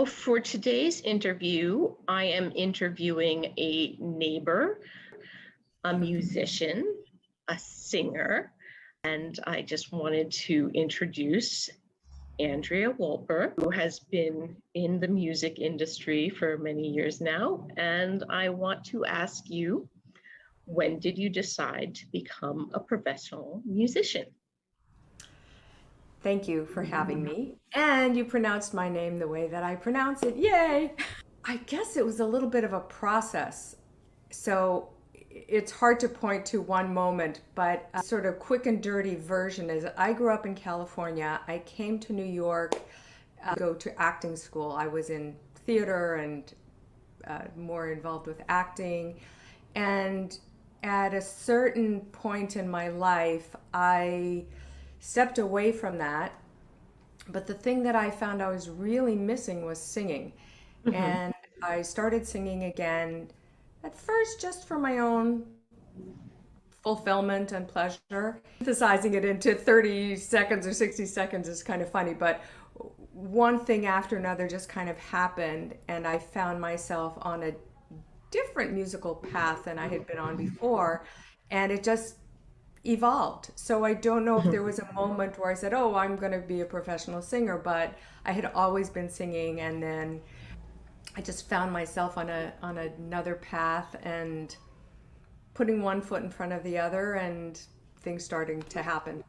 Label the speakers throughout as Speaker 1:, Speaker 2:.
Speaker 1: For today's interview, I am interviewing a neighbor, a musician, a singer, and I just wanted to introduce Andrea Wolper, who has been in the music industry for many years now. And I want to ask you, when did you decide to become a professional musician?
Speaker 2: Thank you for having me. And you pronounced my name the way that I pronounce it. Yay! I guess it was a little bit of a process. So it's hard to point to one moment, but a sort of quick and dirty version is I grew up in California. I came to New York to go to acting school. I was in theater and more involved with acting. And at a certain point in my life, I stepped away from that. But the thing that I found I was really missing was singing.
Speaker 1: Mhm.
Speaker 2: And I started singing again, at first just for my own fulfillment and pleasure. Emphasizing it into 30 seconds or 60 seconds is kind of funny, but one thing after another just kind of happened, and I found myself on a different musical path than I had been on before, and it just evolved. So I don't know if there was a moment where I said, "Oh, I'm going to be a professional singer," but I had always been singing, and then I just found myself on another path and putting one foot in front of the other, and things starting to happen.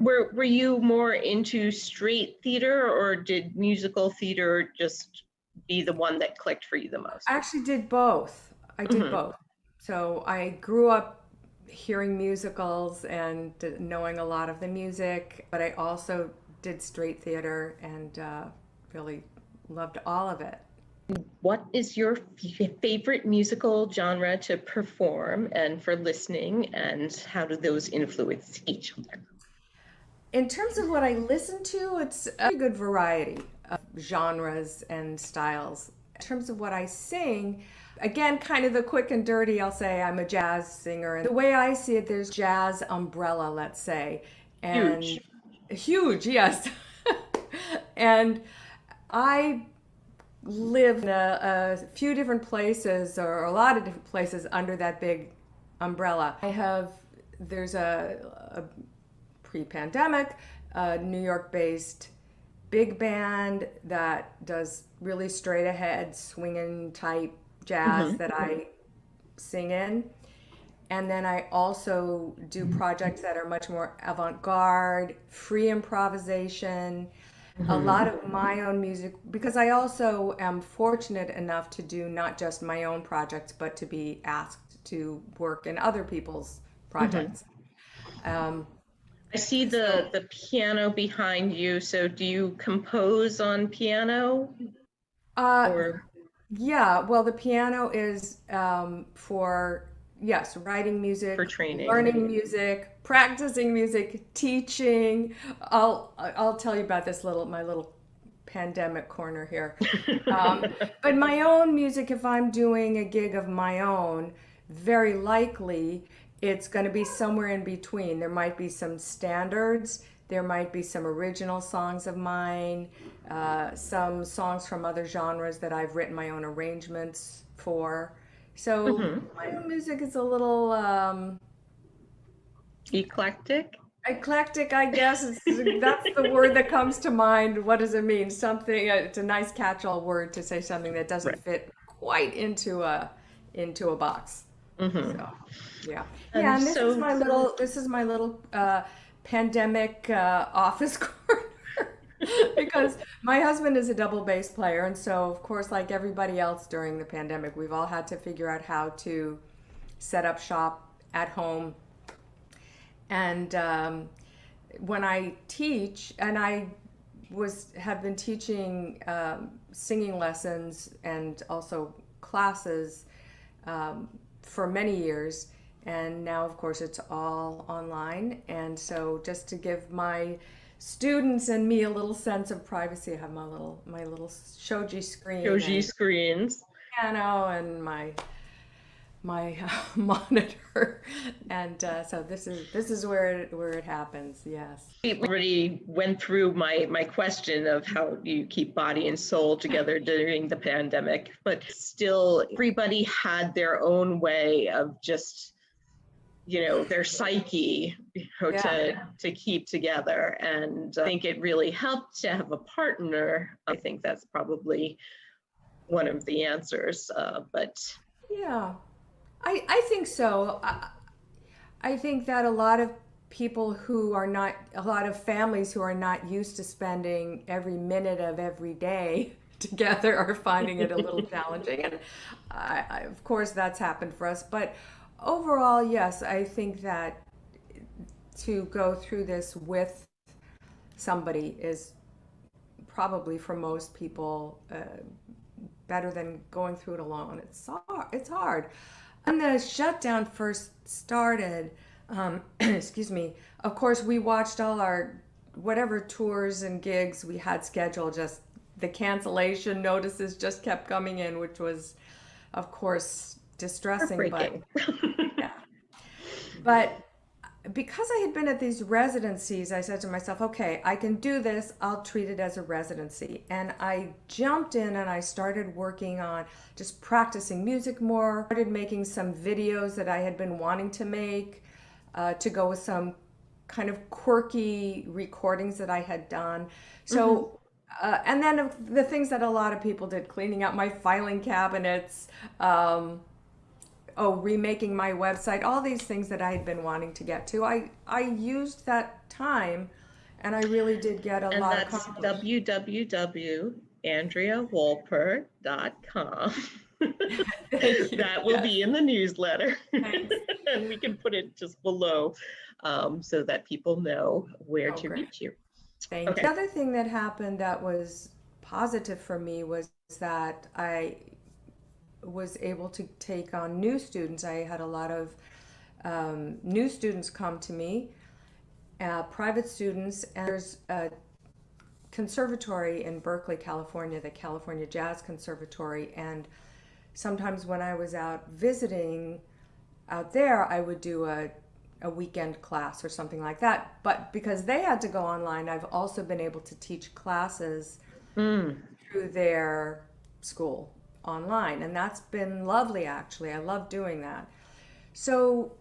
Speaker 1: Were you more into straight theater, or did musical theater just be the one that clicked for you the
Speaker 2: I
Speaker 1: most?
Speaker 2: actually did both. I did
Speaker 1: Hmm.
Speaker 2: both. So I grew up hearing musicals and knowing a lot of the music, but I also did straight theater and really loved all of it.
Speaker 1: What is your favorite musical genre to perform and for listening, and how do those influence each other?
Speaker 2: In terms of what I listen to, it's a pretty good variety of genres and styles. In terms of what I sing, again, kind of the quick and dirty, I'll say I'm a jazz singer. And the way I see it, there's jazz umbrella, let's say, and
Speaker 1: Huge.
Speaker 2: huge, yes. And I live in a few different places or a lot of different places under that big umbrella. There's a pre-pandemic, New York-based big band that does really straight ahead swinging type jazz
Speaker 1: Hmm.
Speaker 2: that I sing in. And then I also do projects that are much more avant-garde, free improvisation, a lot
Speaker 1: Hmm.
Speaker 2: of my own music, because I also am fortunate enough to do not just my own projects, but to be asked to work in other people's
Speaker 1: Hmm.
Speaker 2: projects. Um,
Speaker 1: I see
Speaker 2: so
Speaker 1: the piano behind you. So do you compose on piano
Speaker 2: Uh,
Speaker 1: or
Speaker 2: yeah, well, the piano is for, yes, writing
Speaker 1: for
Speaker 2: music,
Speaker 1: training?
Speaker 2: learning music, practicing music, teaching. I'll tell you about this my little pandemic corner here. Um, but my own music, if I'm doing a gig of my own, very likely it's going to be somewhere in between. There might be some standards, there might be some original songs of mine, some songs from other genres that I've written my own arrangements for. So
Speaker 1: Hmm.
Speaker 2: my own music is a little
Speaker 1: Eclectic?
Speaker 2: eclectic, I guess. That's the word that comes to mind. What does it mean? Something. It's a nice catch-all word to say something that doesn't
Speaker 1: Right.
Speaker 2: fit quite into a box.
Speaker 1: Hmm.
Speaker 2: So, yeah, yeah.
Speaker 1: And
Speaker 2: And
Speaker 1: so,
Speaker 2: this is my little pandemic office corner because my husband is a double bass player, and so of course, like everybody else during the pandemic, we've all had to figure out how to set up shop at home and when I teach, and I was have been teaching singing lessons and also classes for many years, and now of course it's all online. And so just to give my students and me a little sense of privacy, I have my little shoji screen
Speaker 1: Shoji
Speaker 2: and
Speaker 1: screens.
Speaker 2: piano and my my monitor, and so this is where it happens. Yes.
Speaker 1: We already went through my question of how you keep body and soul together during the pandemic, but still everybody had their own way of just, their psyche,
Speaker 2: Yeah.
Speaker 1: to keep together. And I think it really helped to have a partner. I think that's probably one of the answers. But
Speaker 2: Yeah. I think so. I think that a lot of families who are not used to spending every minute of every day together are finding it a little challenging. And of course, that's happened for us. But overall, yes, I think that to go through this with somebody is probably for most people better than going through it alone. It's hard. When the shutdown first started, excuse me, of course, we watched all our whatever tours and gigs we had scheduled, just the cancellation notices just kept coming in, which was, of course, distressing. But
Speaker 1: heartbreaking.
Speaker 2: yeah, but because I had been at these residencies, I said to myself, okay, I can do this. I'll treat it as a residency. And I jumped in and I started working on just practicing music more, started making some videos that I had been wanting to make to go with some kind of quirky recordings that I had done. So, and then the things that a lot of people did, cleaning out my filing cabinets, remaking my website, all these things that I had been wanting to get to. I used that time and I really did get a
Speaker 1: And
Speaker 2: lot
Speaker 1: that's
Speaker 2: accomplished.
Speaker 1: www.andreawolper.com.
Speaker 2: Thank you.
Speaker 1: That will
Speaker 2: Yes.
Speaker 1: be in the newsletter.
Speaker 2: Thanks.
Speaker 1: And we can put it just below, so that people know where
Speaker 2: Oh,
Speaker 1: to
Speaker 2: great.
Speaker 1: reach you.
Speaker 2: Thank you.
Speaker 1: Okay.
Speaker 2: The other thing that happened that was positive for me was that I was able to take on new students. I had a lot of new students come to me, private students, and there's a conservatory in Berkeley, California, the California Jazz Conservatory, and sometimes when I was out visiting out there, I would do a weekend class or something like that. But because they had to go online, I've also been able to teach classes
Speaker 1: Mm.
Speaker 2: through their school online. And that's been lovely, actually. I love doing that. So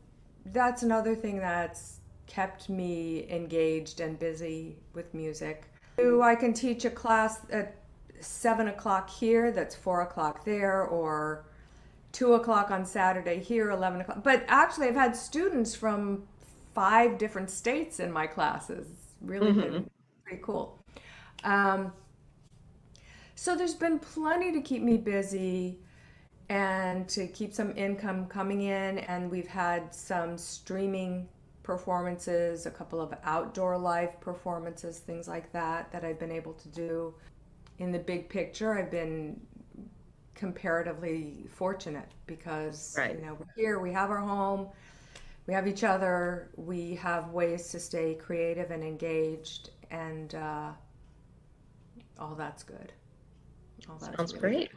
Speaker 2: that's another thing that's kept me engaged and busy with music. So I can teach a class at 7 o'clock here, that's 4 o'clock there, or 2 o'clock on Saturday here, 11 o'clock. But actually, I've had students from 5 different states in my classes. It's really been pretty cool. Um, so there's been plenty to keep me busy and to keep some income coming in. And we've had some streaming performances, a couple of outdoor live performances, things like that, that I've been able to do. In the big picture, I've been comparatively fortunate because,
Speaker 1: Right.
Speaker 2: we're here, we have our home, we have each other, we have ways to stay creative and engaged, and all that's good. All that's
Speaker 1: Sounds
Speaker 2: really
Speaker 1: great.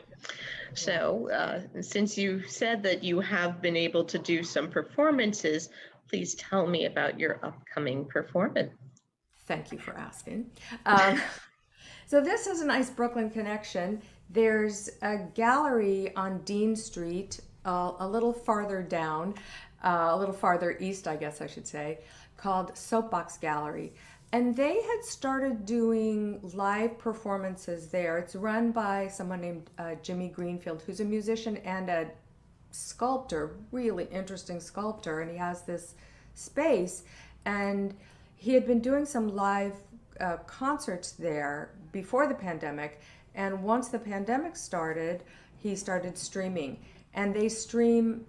Speaker 1: So, since you said that you have been able to do some performances, please tell me about your upcoming performance.
Speaker 2: Thank you for asking. Um, so this is a nice Brooklyn connection. There's a gallery on Dean Street, a little farther down, a little farther east, I guess I should say, called Soapbox Gallery. And they had started doing live performances there. It's run by someone named Jimmy Greenfield, who's a musician and a sculptor, really interesting sculptor. And he has this space. And he had been doing some live concerts there before the pandemic. And once the pandemic started, he started streaming. And they stream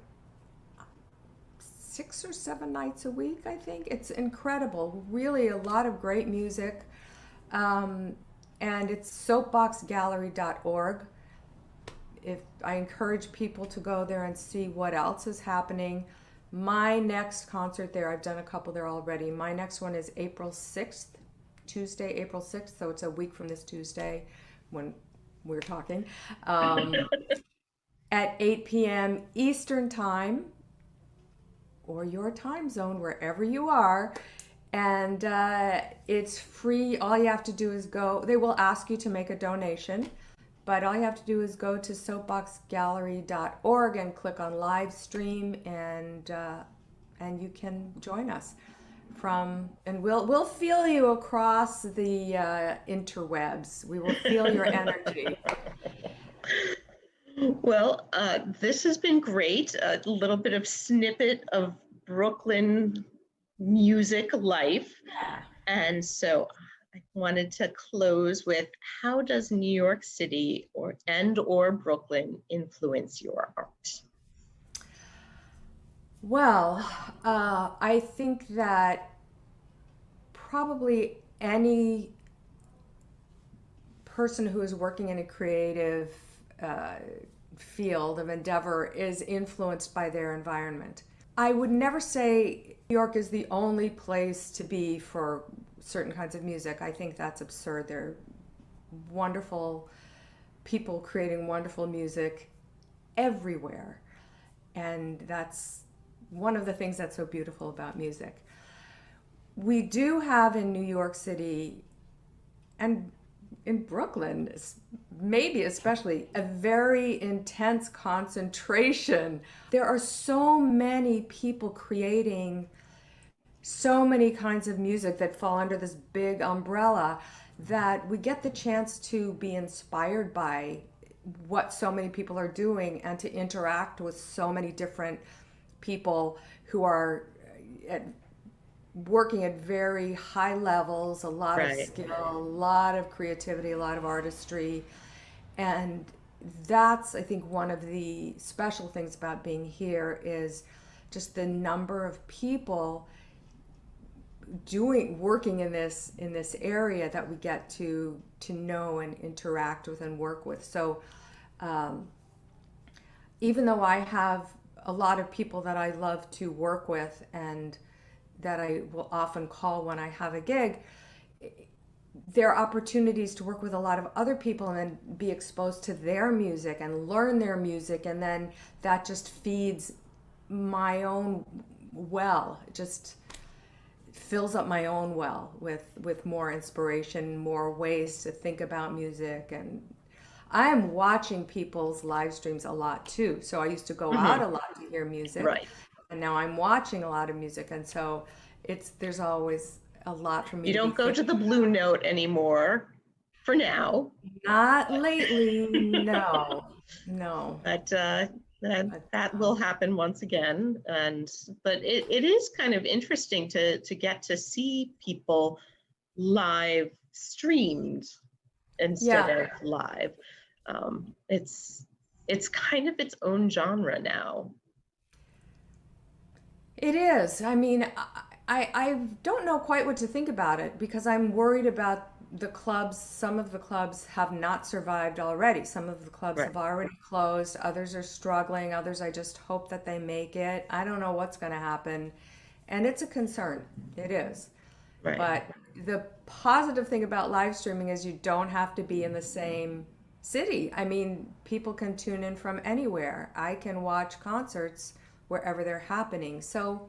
Speaker 2: 6 or 7 nights a week, I think. It's incredible. Really a lot of great music. And it's soapboxgallery.org. If I encourage people to go there and see what else is happening. My next concert there, I've done a couple there already. My next one is April 6th, Tuesday, April 6th. So it's a week from this Tuesday when we're talking. at 8 p.m. Eastern Time, or your time zone, wherever you are. And it's free. All you have to do is go. They will ask you to make a donation, but all you have to do is go to soapboxgallery.org and click on live stream, and you can join us and we'll feel you across the interwebs. We will feel your energy.
Speaker 1: Well, this has been great. A little bit of snippet of Brooklyn music life.
Speaker 2: Yeah.
Speaker 1: And so I wanted to close with, how does New York City or Brooklyn influence your art?
Speaker 2: Well, I think that probably any person who is working in a creative field of endeavor is influenced by their environment. I would never say New York is the only place to be for certain kinds of music. I think that's absurd. There are wonderful people creating wonderful music everywhere. And that's one of the things that's so beautiful about music. We do have in New York City and in Brooklyn, maybe especially, a very intense concentration. There are so many people creating so many kinds of music that fall under this big umbrella that we get the chance to be inspired by what so many people are doing and to interact with so many different people who are working at very high levels, a lot of skill, a lot of creativity, a lot of artistry. And that's, I think, one of the special things about being here is just the number of people working in this area that we get to know and interact with and work with. So even though I have a lot of people that I love to work with and that I will often call when I have a gig, there are opportunities to work with a lot of other people and then be exposed to their music and learn their music, and then that just feeds my own well. It just fills up my own well with more inspiration, more ways to think about music. And I am watching people's live streams a lot too. So I used to go out a lot to hear music.
Speaker 1: Right.
Speaker 2: And now I'm watching a lot of music, and so there's always a lot for me.
Speaker 1: You don't go to the Blue Note anymore, for now.
Speaker 2: Not lately, no.
Speaker 1: But that will happen once again, but it is kind of interesting to get to see people live streamed instead of live. It's kind of its own genre now.
Speaker 2: It is. I mean, I don't know quite what to think about it because I'm worried about the clubs. Some of the clubs have not survived already. Some of the clubs have already closed. Others are struggling. Others, I just hope that they make it. I don't know what's going to happen. And it's a concern. It is.
Speaker 1: Right.
Speaker 2: But the positive thing about live streaming is you don't have to be in the same city. I mean, people can tune in from anywhere. I can watch concerts wherever they're happening. So,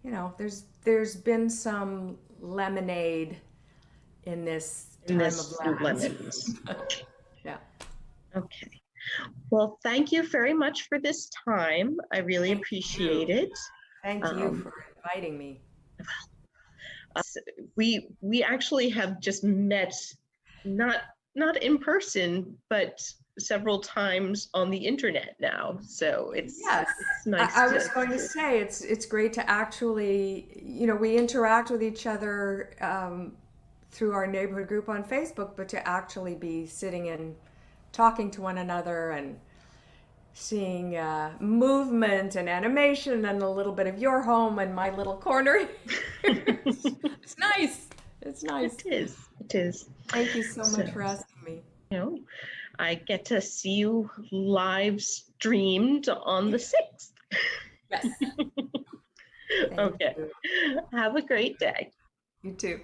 Speaker 2: there's been some lemonade in this time of lemons. Yeah.
Speaker 1: Okay. Well, thank you very much for this time. I really appreciate it.
Speaker 2: Thank you for inviting me.
Speaker 1: We actually have just met, not in person, but several times on the internet now. So it's nice.
Speaker 2: I was going to say it's great to actually, we interact with each other through our neighborhood group on Facebook, but to actually be sitting and talking to one another and seeing movement and animation and a little bit of your home and my little corner. It's nice. It's nice.
Speaker 1: It is.
Speaker 2: Thank you so much for asking me.
Speaker 1: I get to see you live streamed on the 6th.
Speaker 2: Yes.
Speaker 1: Okay. Have a great day.
Speaker 2: You too.